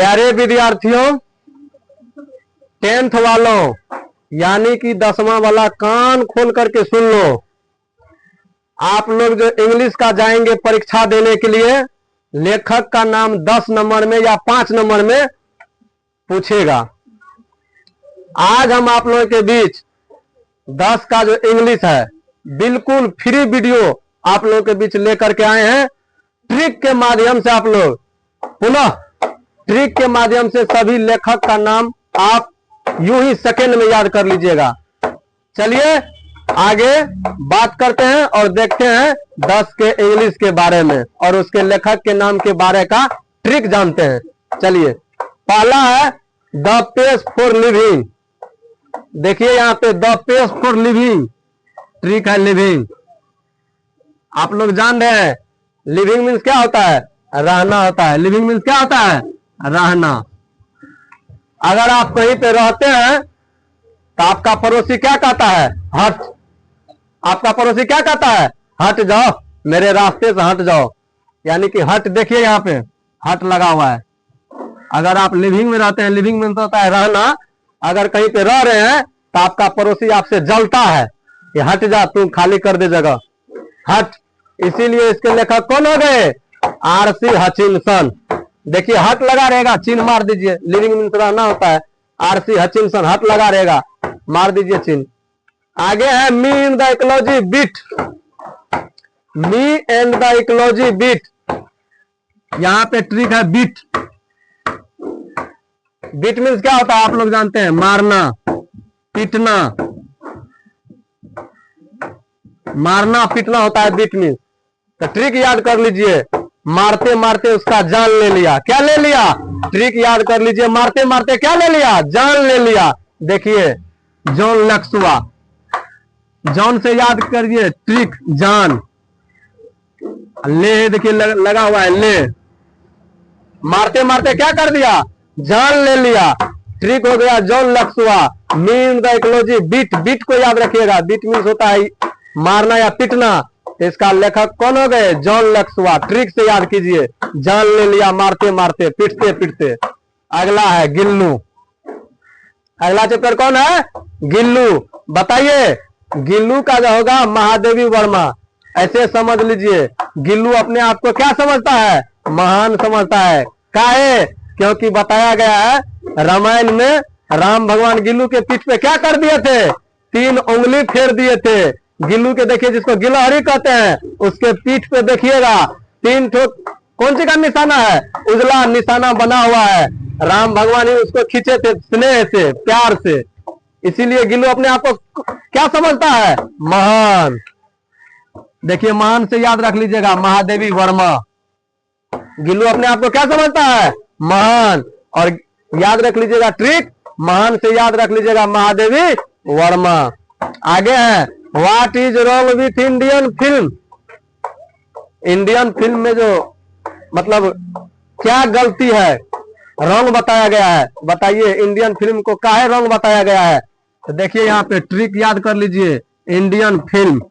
प्यारे विद्यार्थियों, 10th वालों यानी कि 10वां वाला कान खोल करके सुन लो। आप लोग जो इंग्लिश का जाएंगे परीक्षा देने के लिए, लेखक का नाम 10 नंबर में या 5 नंबर में पूछेगा। आज हम आप लोगों के बीच 10 का जो इंग्लिश है बिल्कुल फ्री वीडियो आप लोगों के बीच लेकर के आए हैं। ट्रिक के माध्यम से आप लोग पुनः ट्रिक के माध्यम से सभी लेखक का नाम आप यूं ही सेकंड में याद कर लीजिएगा। चलिए आगे बात करते हैं और देखते हैं 10 के इंग्लिश के बारे में और उसके लेखक के नाम के बारे का ट्रिक जानते हैं। चलिए, पहला है द पेज फॉर लिविंग। देखिए यहां पे the page for living, trick है लिविंग। आप लोग जान रहे हैं लिविंग मीन्स क्या होता है? रहना होता है। लिविंग मीन्स क्या होता है? रहना। अगर आप कहीं पे रहते हैं तो आपका पड़ोसी क्या कहता है? हट। आपका पड़ोसी क्या कहता है? हट जाओ, मेरे रास्ते से हट जाओ। यानी कि हट, देखिए यहाँ पे हट लगा हुआ है। अगर आप लिविंग में रहते हैं, लिविंग मीन्स होता है रहना। अगर कहीं पे रह रहे हैं तो आपका पड़ोसी आपसे जलता है कि हट जा, तू खाली कर दे जगह, हट। इसीलिए इसके लेखक कौन हो गए? RC Hutchinson. देखिए हट लगा रहेगा, चिन्ह मार दीजिए। लिविंग मीन्स रहना होता है। आरसी हचिनसन, हट लगा रहेगा, मार दीजिए चिन्ह। आगे है me in the ecology bit. Me and the ecology bit, यहां पे ट्रिक है बिट। बिट मीन्स क्या होता है? आप लोग जानते हैं, मारना, पीटना। मारना पीटना होता है बिट मीन्स। तो ट्रिक याद कर लीजिए, मारते मारते उसका जान ले लिया। क्या ले लिया? ट्रिक याद कर लीजिए, मारते मारते क्या ले लिया? जान ले लिया। देखिए जॉन लक्सुआ, जॉन से याद करिए ट्रिक, जान। ले देखिए लगा हुआ है, ले। मारते मारते क्या कर दिया? जान ले लिया। ट्रिक हो गया जॉन लक्सुआ। Mean the ecology bit, bit को याद रखिएगा। बिट मीन्स होता है मारना या पीटना। इसका लेखक कौन हो गए? जॉन लक्सुआ। ट्रिक से याद कीजिए, जान ले लिया मारते मारते, पीटते पीटते। अगला है गिल्लू। अगला चैप्टर कौन है? गिल्लू। बताइए गिल्लू का जो होगा महादेवी वर्मा। ऐसे समझ लीजिए, गिल्लू अपने आप को क्या समझता है? महान समझता है। काहे? क्योंकि बताया गया है रामायण में राम भगवान गिल्लू के पीठ पे क्या कर दिए थे? 3 उंगली फेर दिए थे। गिल्लू के देखिए, जिसको गिलहरी कहते हैं, उसके पीठ पे देखिएगा 3 ठो कौन सी का निशाना है? उजला निशाना बना हुआ है। राम भगवान ही उसको खींचे थे स्नेह से, प्यार से। इसीलिए गिल्लू अपने आप को क्या समझता है? महान। देखिए महान से याद रख लीजिएगा महादेवी वर्मा। गिल्लू अपने आप को क्या समझता है? महान। और याद रख लीजिएगा ट्रिक, महान से याद रख लीजिएगा महादेवी वर्मा। आगे है what is wrong with Indian film. Indian film में जो मतलब क्या गलती है, रॉन्ग बताया गया है। बताइए इंडियन फिल्म को काहे रॉन्ग बताया गया है? तो देखिए यहाँ पे ट्रिक याद कर लीजिए, इंडियन फिल्म।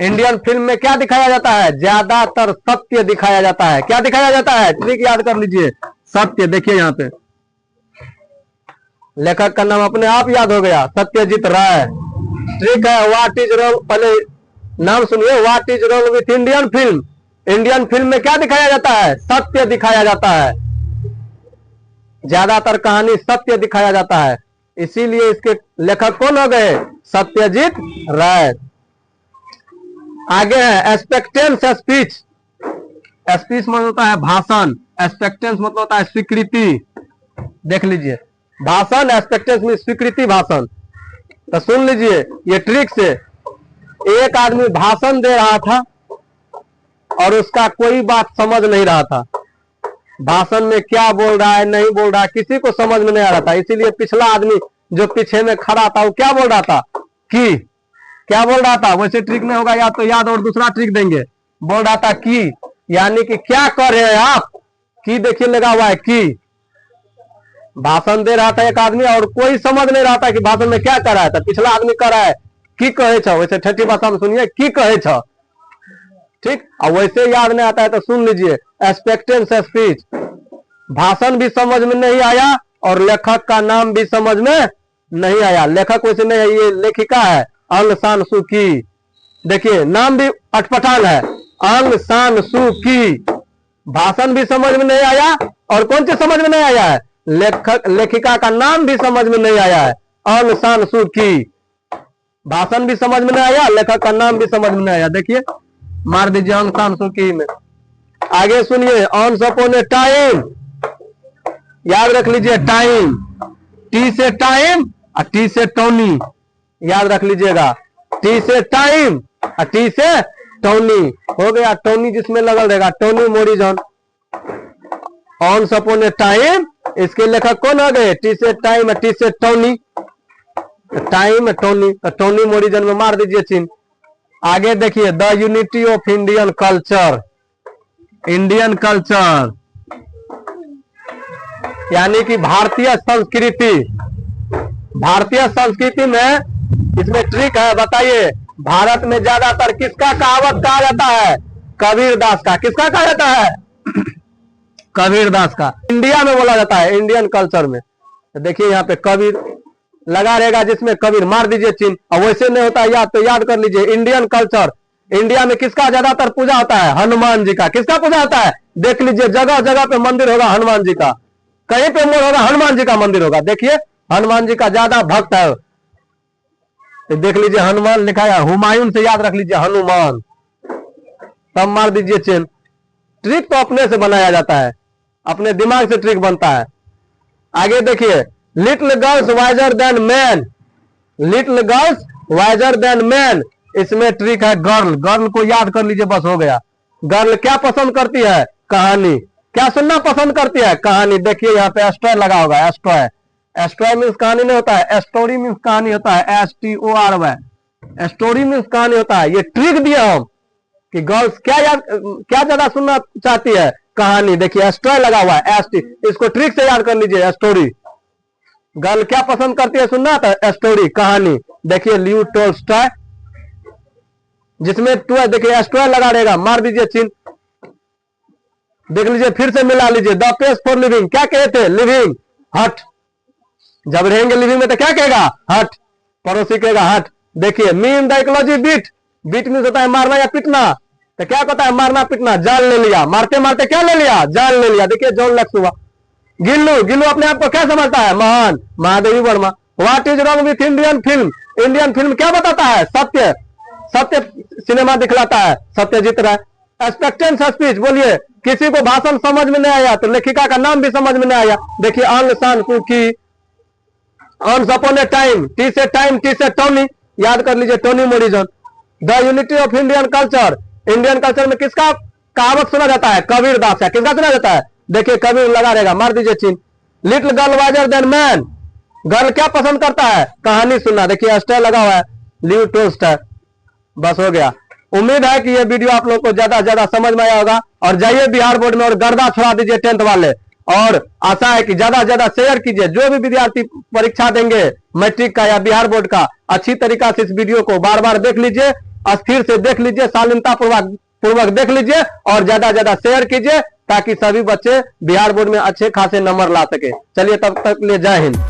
इंडियन फिल्म में क्या दिखाया जाता है? ज्यादातर सत्य दिखाया जाता है। क्या दिखाया जाता है? ट्रिक याद कर लीजिए, सत्य। देखिए यहाँ पे लेखक का नाम अपने आप याद हो गया, सत्यजीत राय। ट्रिक है व्हाट इज रॉन्ग, पहले नाम सुनिए, what is wrong with Indian film. Indian film में क्या दिखाया जाता है? सत्य दिखाया जाता है। ज्यादातर कहानी सत्य दिखाया जाता है। इसीलिए इसके लेखक कौन हो गए? सत्यजीत राय। आगे है एक्सपेक्टेंस स्पीच। स्पीच मतलब होता है भाषण, एक्सपेक्टेंस मतलब होता है स्वीकृति। देख लीजिए, भाषण, एक्सपेक्टेंस में स्वीकृति, भाषण। तो सुन लीजिए ये ट्रिक से। एक आदमी भाषण दे रहा था और उसका कोई बात समझ नहीं रहा था। भाषण में क्या बोल रहा है, नहीं बोल रहा है, किसी को समझ में नहीं आ रहा था। इसीलिए पिछला आदमी जो पीछे में खड़ा था वो क्या बोल रहा था? कि क्या बोल रहा था? वैसे ट्रिक नहीं होगा, या तो याद और दूसरा ट्रिक देंगे। बोल रहा था कि, यानी कि क्या कर रहे हैं आप? कि देखिए लगा हुआ है कि। भाषण दे रहा था एक आदमी और कोई समझ नहीं रहा था कि भाषण में क्या कर रहा था। पिछला आदमी कर रहा है कि कहे छ, वैसे ठठी भाषा में सुनिए, कि कहे छ। ठीक, और वैसे याद नहीं आता है तो सुन लीजिए एक्सपेक्टेंस स्पीच। भाषण भी समझ में नहीं आया और लेखक का नाम भी समझ में नहीं आया। लेखक वैसे नहीं है, ये लेखिका है अंग सान सू की। देखिए नाम भी अटपटांग है, अंग सान सू की। भाषण भी समझ में नहीं आया और कौन सी समझ में नहीं आया है, लेखिका का नाम भी समझ में नहीं आया है, अंग सान सू की। भाषण भी समझ में नहीं आया, लेखक का नाम भी समझ में नहीं आया। देखिए मार दीजिए अंग सान सू की में। आगे सुनिए, ऑन्स अपॉन ए टाइम, याद रख लीजिए टाइम, टी से टाइम और टी से टोनी, याद रख लीजिएगा, टी से टाइम और टी से टोनी। हो गया टोनी जिसमें लगल रहेगा, टोनी मोरिजन। ऑन्स अपॉन ए टाइम, इसके लेखक कौन आ गए, टी से टाइम और टी से टोनी, टाइम टोनी, तो टोनी मोरिजन में मार दीजिए चिन्ह। आगे देखिए, the unity of Indian culture, Indian culture यानी कि भारतीय संस्कृति। भारतीय संस्कृति में इसमें ट्रिक है, बताइए भारत में ज्यादातर किसका कहावत कहा जाता है, कबीरदास का। किसका कहा जाता है, कबीरदास का। इंडिया में बोला जाता है, इंडियन कल्चर में। तो देखिए यहाँ पे कबीर लगा रहेगा, जिसमें कबीर मार दीजिए चिन्ह। और वैसे नहीं होता याद तो याद कर लीजिए, इंडियन कल्चर। इंडिया में किसका ज्यादातर पूजा होता है, हनुमान जी का। किसका पूजा होता है, देख लीजिए जगह जगह पे मंदिर होगा हनुमान जी का, कहीं पे मोड़ होगा हनुमान जी का मंदिर होगा। देखिए हनुमान जी का ज्यादा भक्त है, तो देख लीजिए हनुमान लिखा है, हुमायूं से याद रख लीजिए हनुमान, तब मार दीजिए चिन्ह। ट्रिक तो अपने से बनाया जाता है, अपने दिमाग से ट्रिक बनता है। आगे देखिए, little girls visor then man, little girls visor then man, इसमें ट्रिक है गर्ल। गर्ल को याद कर लीजिए, बस हो गया। गर्ल क्या पसंद करती है, कहानी। क्या सुनना पसंद करती है, कहानी। देखिए यहाँ पे एस्ट्रॉय लगा होगा, एस्ट्रॉय। एस्ट्रॉय मीन्स कहानी नहीं होता है, स्टोरी मीन्स कहानी होता है, STORY। स्टोरी मीन्स कहानी होता है। ये ट्रिक दिए हम कि गर्ल्स क्या ज्यादा सुनना चाहती है, कहानी। देखिए एस्ट्रॉय लगा हुआ है, ST, इसको ट्रिक से याद कर लीजिए, स्टोरी। गर्ल क्या पसंद करती है सुनना, तो स्टोरी, कहानी। देखिए लियो टॉल्स्टॉय, जिसमें टू है, देखिए एस्ट्रॉय लगा रहेगा, मार दीजिए चिन्ह। देख लीजिए फिर से मिला लीजिए, द पेस फॉर लिविंग, क्या कहे थे, लिविंग, हट। जब रहेंगे लिविंग में तो क्या कहेगा, हट, पड़ोसी कहेगा हट। देखिए mean the ecology beat, beat mean होता है मारना या पीटना, तो क्या कहता है, मारना पीटना। जान ले लिया, मारते मारते क्या ले लिया, जान ले लिया। देखिए जॉन लक्स हुआ। गिल्लू, गिल्लू अपने आप को क्या समझता है, महान, Mahadevi Verma. What is wrong with Indian film, Indian film क्या बताता है, सत्य, सत्य सिनेमा दिखलाता है, सत्यजीत राय। एक्सपेक्टेंस स्पीच, बोलिए किसी को भाषण समझ में नहीं आया तो लेखिका का नाम भी समझ में नहीं आया। देखिए अंग San Suu Kyi, once upon a time, T से टाइम, टी से टोनी, याद कर लीजिए Toni Morrison. The unity of Indian culture, Indian culture में किसका कहावत सुना जाता है, कबीरदास का। किसका सुना जाता है, देखिए कबीर लगा रहेगा, मार दीजिए चिन्ह। Little girl visor then man, girl क्या पसंद करता है, कहानी सुनना। देखिए स्टाइल लगा हुआ है, लियो टॉल्स्टॉय। बस हो गया। उम्मीद है कि ये वीडियो आप लोग को ज्यादा से ज्यादा समझ में आया होगा। और जाइए बिहार बोर्ड में और गर्दा छुड़ा दीजिए 10th वाले। और आशा है कि ज्यादा से ज्यादा शेयर कीजिए, जो भी विद्यार्थी परीक्षा देंगे मैट्रिक का या बिहार बोर्ड का, अच्छी तरीका से इस वीडियो को बार बार देख लीजिए, स्थिर से देख लीजिए, शालीनता पूर्वक देख लीजिए और ज्यादा से ज्यादा शेयर कीजिए, ताकि सभी बच्चे बिहार बोर्ड में अच्छे खासे नंबर ला सके। चलिए तब तक लिए जय हिंद।